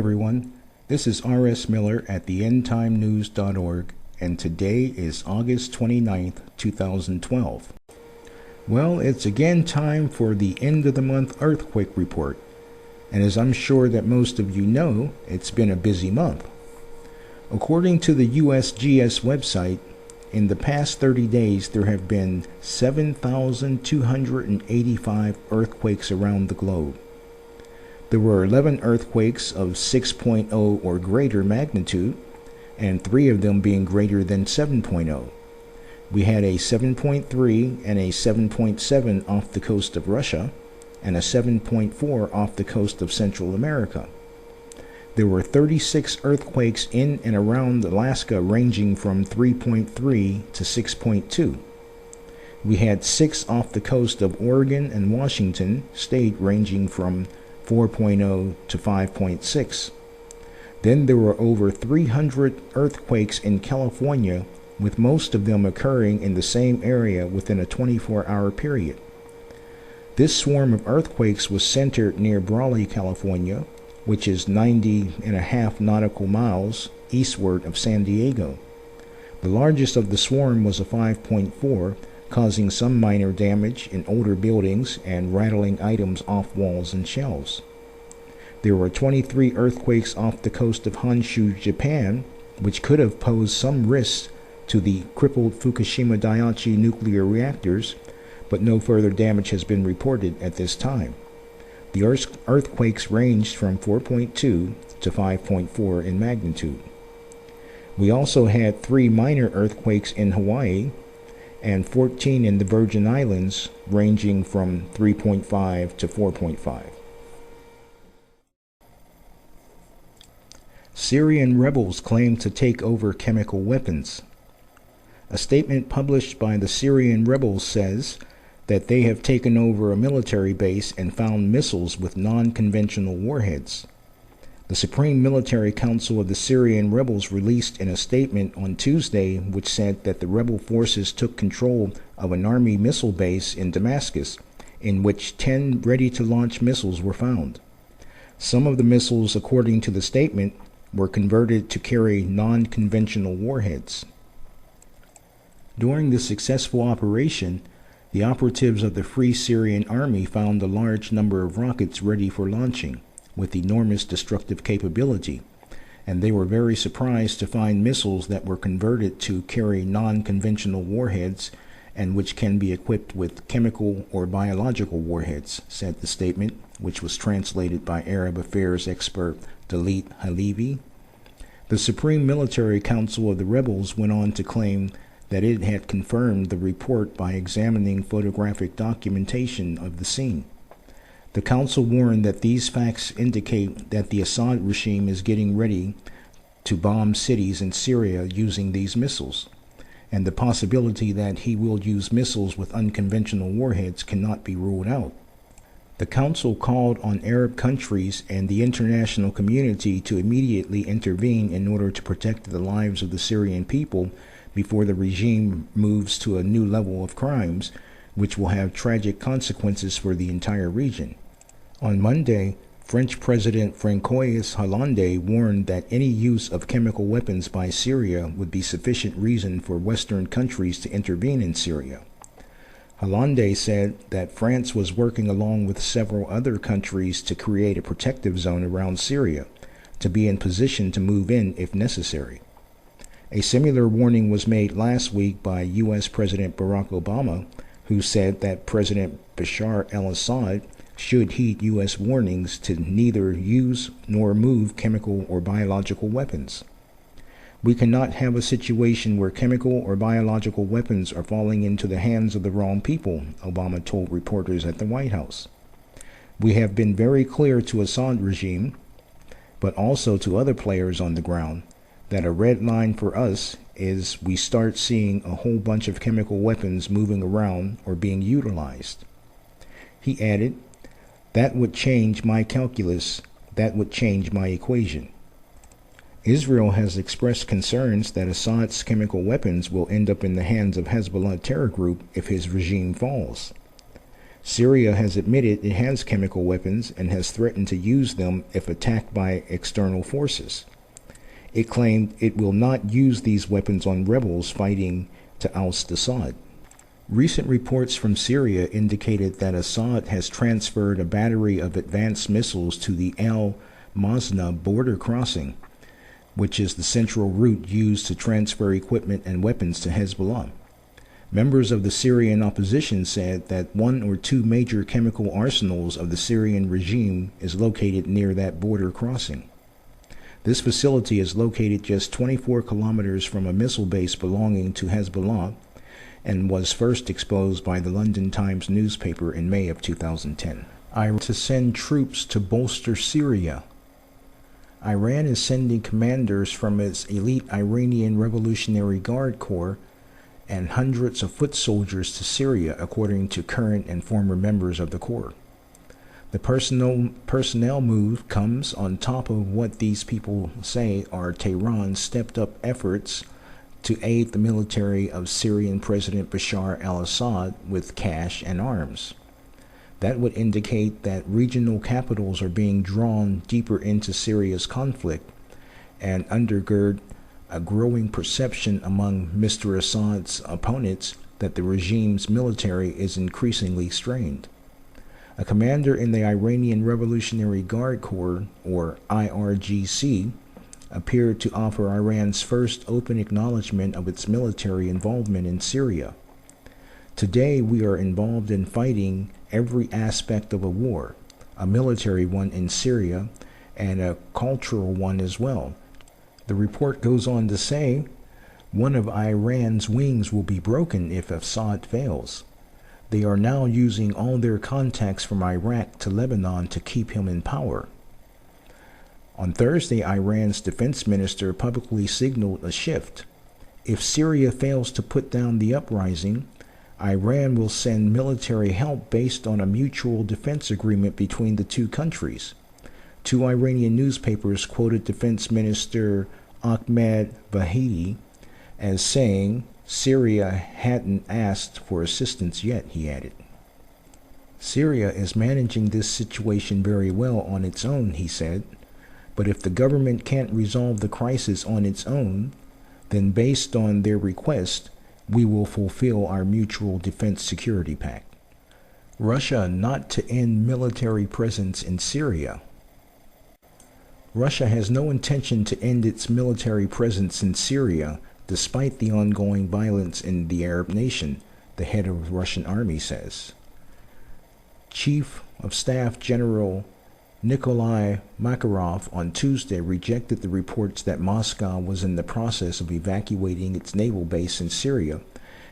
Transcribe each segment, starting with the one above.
everyone. This is R.S. Miller at theendtimenews.org, and today is August 29th, 2012. Well, it's again time for the end of the month earthquake report, and as I'm sure that most of you know, it's been a busy month. According to the USGS website, in the past 30 days there have been 7,285 earthquakes around the globe. There were 11 earthquakes of 6.0 or greater magnitude, and 3 of them being greater than 7.0. We had a 7.3 and a 7.7 off the coast of Russia, and a 7.4 off the coast of Central America. There were 36 earthquakes in and around Alaska ranging from 3.3 to 6.2. We had 6 off the coast of Oregon and Washington state ranging from 4.0 to 5.6. Then there were over 300 earthquakes in California, with most of them occurring in the same area within a 24-hour period. This swarm of earthquakes was centered near Brawley, California, which is 90.5 nautical miles eastward of San Diego. The largest of the swarm was a 5.4, causing some minor damage in older buildings and rattling items off walls and shelves. There were 23 earthquakes off the coast of Honshu, Japan, which could have posed some risks to the crippled Fukushima Daiichi nuclear reactors, but no further damage has been reported at this time. The earthquakes ranged from 4.2 to 5.4 in magnitude. We also had 3 minor earthquakes in Hawaii, and 14 in the Virgin Islands, ranging from 3.5 to 4.5. Syrian rebels claim to take over chemical weapons. A statement published by the Syrian rebels says that they have taken over a military base and found missiles with non-conventional warheads. The Supreme Military Council of the Syrian rebels released in a statement on Tuesday which said that the rebel forces took control of an army missile base in Damascus, in which 10 ready-to-launch missiles were found. Some of the missiles, according to the statement, were converted to carry non-conventional warheads. During the successful operation, the operatives of the Free Syrian Army found a large number of rockets ready for launching, with enormous destructive capability, and they were very surprised to find missiles that were converted to carry non-conventional warheads and which can be equipped with chemical or biological warheads, said the statement, which was translated by Arab affairs expert Dalit Halevi. The Supreme Military Council of the rebels went on to claim that it had confirmed the report by examining photographic documentation of the scene. The council warned that these facts indicate that the Assad regime is getting ready to bomb cities in Syria using these missiles, and the possibility that he will use missiles with unconventional warheads cannot be ruled out. The council called on Arab countries and the international community to immediately intervene in order to protect the lives of the Syrian people before the regime moves to a new level of crimes, which will have tragic consequences for the entire region. On Monday, French President François Hollande warned that any use of chemical weapons by Syria would be sufficient reason for Western countries to intervene in Syria. Hollande said that France was working along with several other countries to create a protective zone around Syria, to be in position to move in if necessary. A similar warning was made last week by U.S. President Barack Obama, who said that President Bashar al-Assad should heed U.S. warnings to neither use nor move chemical or biological weapons. We cannot have a situation where chemical or biological weapons are falling into the hands of the wrong people, Obama told reporters at the White House. We have been very clear to Assad regime, but also to other players on the ground, that a red line for us is we start seeing a whole bunch of chemical weapons moving around or being utilized. He added, that would change my calculus, that would change my equation. Israel has expressed concerns that Assad's chemical weapons will end up in the hands of Hezbollah terror group if his regime falls. Syria has admitted it has chemical weapons and has threatened to use them if attacked by external forces. It claimed it will not use these weapons on rebels fighting to oust Assad. Recent reports from Syria indicated that Assad has transferred a battery of advanced missiles to the Al Masna border crossing, which is the central route used to transfer equipment and weapons to Hezbollah. Members of the Syrian opposition said that one or two major chemical arsenals of the Syrian regime is located near that border crossing. This facility is located just 24 kilometers from a missile base belonging to Hezbollah and was first exposed by the London Times newspaper in May of 2010. Iran to send troops to bolster Syria. Iran is sending commanders from its elite Iranian Revolutionary Guard Corps and hundreds of foot soldiers to Syria, according to current and former members of the Corps. The personnel move comes on top of what these people say are Tehran's stepped-up efforts to aid the military of Syrian President Bashar al-Assad with cash and arms. That would indicate that regional capitals are being drawn deeper into Syria's conflict and undergird a growing perception among Mr. Assad's opponents that the regime's military is increasingly strained. A commander in the Iranian Revolutionary Guard Corps, or IRGC, appeared to offer Iran's first open acknowledgement of its military involvement in Syria. Today we are involved in fighting every aspect of a war, a military one in Syria and a cultural one as well. The report goes on to say, one of Iran's wings will be broken if Assad fails. They are now using all their contacts from Iraq to Lebanon to keep him in power. On Thursday, Iran's defense minister publicly signaled a shift. If Syria fails to put down the uprising, Iran will send military help based on a mutual defense agreement between the two countries. Two Iranian newspapers quoted Defense Minister Ahmed Vahidi as saying, Syria hadn't asked for assistance yet, he added. Syria is managing this situation very well on its own, he said. But if the government can't resolve the crisis on its own, then based on their request, we will fulfill our mutual defense security pact. Russia not to end military presence in Syria. Russia has no intention to end its military presence in Syria, despite the ongoing violence in the Arab nation, the head of the Russian army says. Chief of Staff General Nikolai Makarov on Tuesday rejected the reports that Moscow was in the process of evacuating its naval base in Syria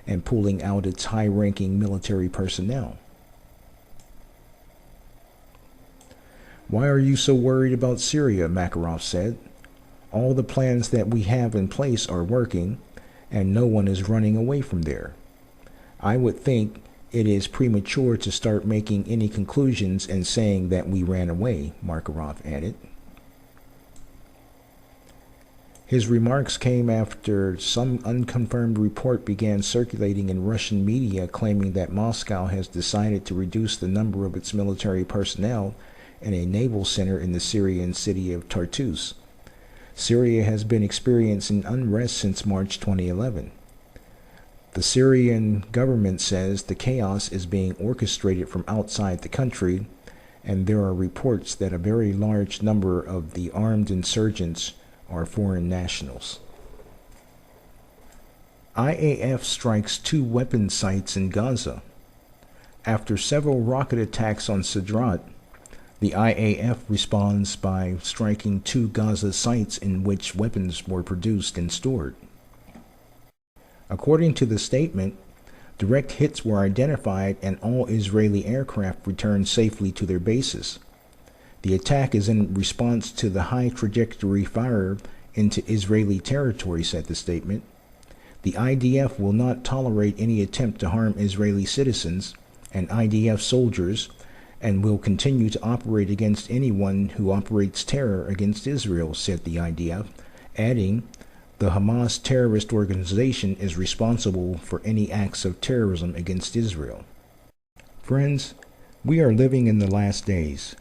and pulling out its high-ranking military personnel. Why are you so worried about Syria? Makarov said. All the plans that we have in place are working, and no one is running away from there. I would think it is premature to start making any conclusions and saying that we ran away, Makarov added. His remarks came after some unconfirmed report began circulating in Russian media claiming that Moscow has decided to reduce the number of its military personnel in a naval center in the Syrian city of Tartus. Syria has been experiencing unrest since March 2011. The Syrian government says the chaos is being orchestrated from outside the country, and there are reports that a very large number of the armed insurgents are foreign nationals. IAF strikes 2 weapon sites in Gaza. After several rocket attacks on Sidrat, the IAF responds by striking 2 Gaza sites in which weapons were produced and stored. According to the statement, direct hits were identified and all Israeli aircraft returned safely to their bases. The attack is in response to the high trajectory fire into Israeli territory, said the statement. The IDF will not tolerate any attempt to harm Israeli citizens and IDF soldiers, and will continue to operate against anyone who operates terror against Israel, said the IDF, adding, the Hamas terrorist organization is responsible for any acts of terrorism against Israel. Friends, we are living in the last days.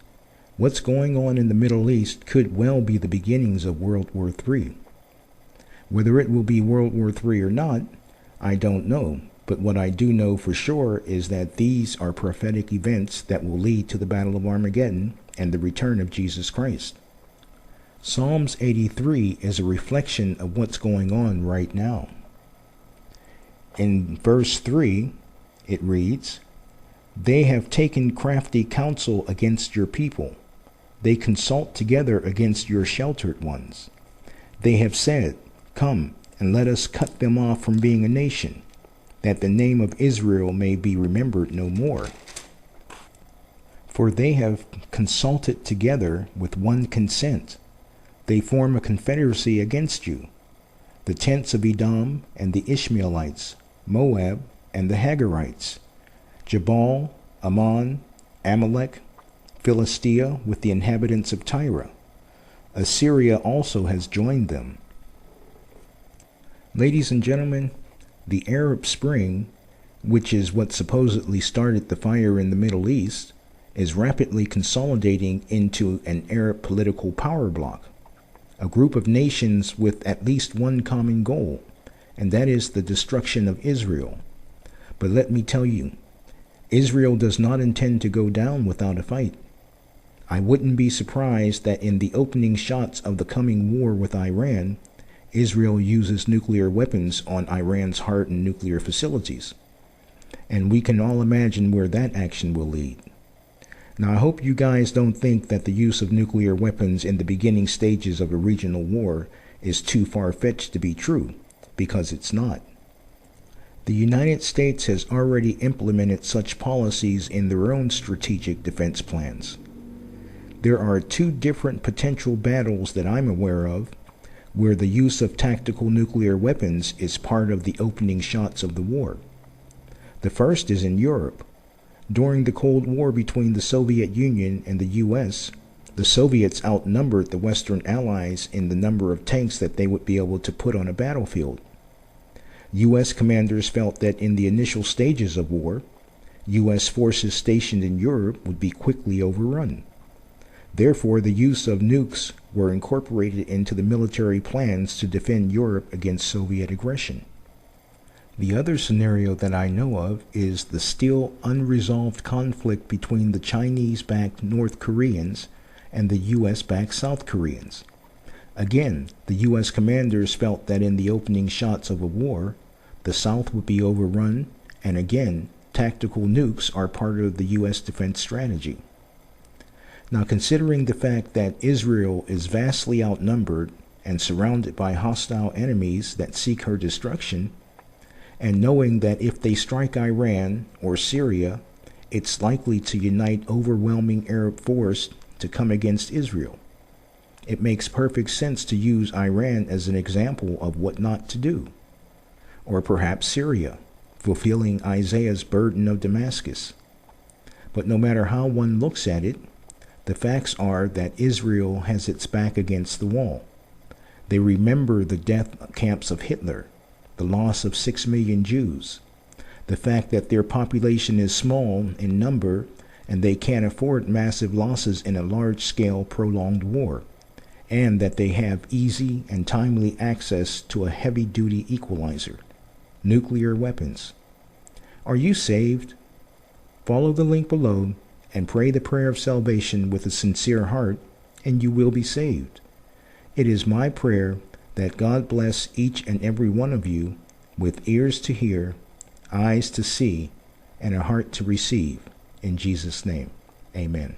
What's going on in the Middle East could well be the beginnings of World War III. Whether it will be World War III or not, I don't know. But what I do know for sure is that these are prophetic events that will lead to the Battle of Armageddon and the return of Jesus Christ. Psalms 83 is a reflection of what's going on right now. In verse 3, it reads, "They have taken crafty counsel against your people. They consult together against your sheltered ones. They have said, 'Come, and let us cut them off from being a nation, that the name of Israel may be remembered no more.' For they have consulted together with one consent. They form a confederacy against you, the tents of Edom and the Ishmaelites, Moab and the Hagarites, Jabal, Ammon, Amalek, Philistia with the inhabitants of Tyre. Assyria also has joined them." Ladies and gentlemen, the Arab Spring, which is what supposedly started the fire in the Middle East, is rapidly consolidating into an Arab political power bloc, a group of nations with at least one common goal, and that is the destruction of Israel. But let me tell you, Israel does not intend to go down without a fight. I wouldn't be surprised that in the opening shots of the coming war with Iran, Israel uses nuclear weapons on Iran's hardened nuclear facilities. And we can all imagine where that action will lead. Now, I hope you guys don't think that the use of nuclear weapons in the beginning stages of a regional war is too far-fetched to be true, because it's not. The United States has already implemented such policies in their own strategic defense plans. There are two different potential battles that I'm aware of where the use of tactical nuclear weapons is part of the opening shots of the war. The first is in Europe. During the Cold War between the Soviet Union and the U.S., the Soviets outnumbered the Western Allies in the number of tanks that they would be able to put on a battlefield. U.S. commanders felt that in the initial stages of war, U.S. forces stationed in Europe would be quickly overrun. Therefore, the use of nukes were incorporated into the military plans to defend Europe against Soviet aggression. The other scenario that I know of is the still unresolved conflict between the Chinese-backed North Koreans and the U.S.-backed South Koreans. Again, the U.S. commanders felt that in the opening shots of a war, the South would be overrun, and again, tactical nukes are part of the U.S. defense strategy. Now, considering the fact that Israel is vastly outnumbered and surrounded by hostile enemies that seek her destruction, and knowing that if they strike Iran or Syria, it's likely to unite overwhelming Arab force to come against Israel, it makes perfect sense to use Iran as an example of what not to do. Or perhaps Syria, fulfilling Isaiah's burden of Damascus. But no matter how one looks at it, the facts are that Israel has its back against the wall. They remember the death camps of Hitler, the loss of 6 million Jews, the fact that their population is small in number and they can't afford massive losses in a large-scale prolonged war, and that they have easy and timely access to a heavy-duty equalizer, nuclear weapons. Are you saved? Follow the link below and pray the prayer of salvation with a sincere heart, and you will be saved. It is my prayer that God bless each and every one of you with ears to hear, eyes to see, and a heart to receive. In Jesus' name, amen.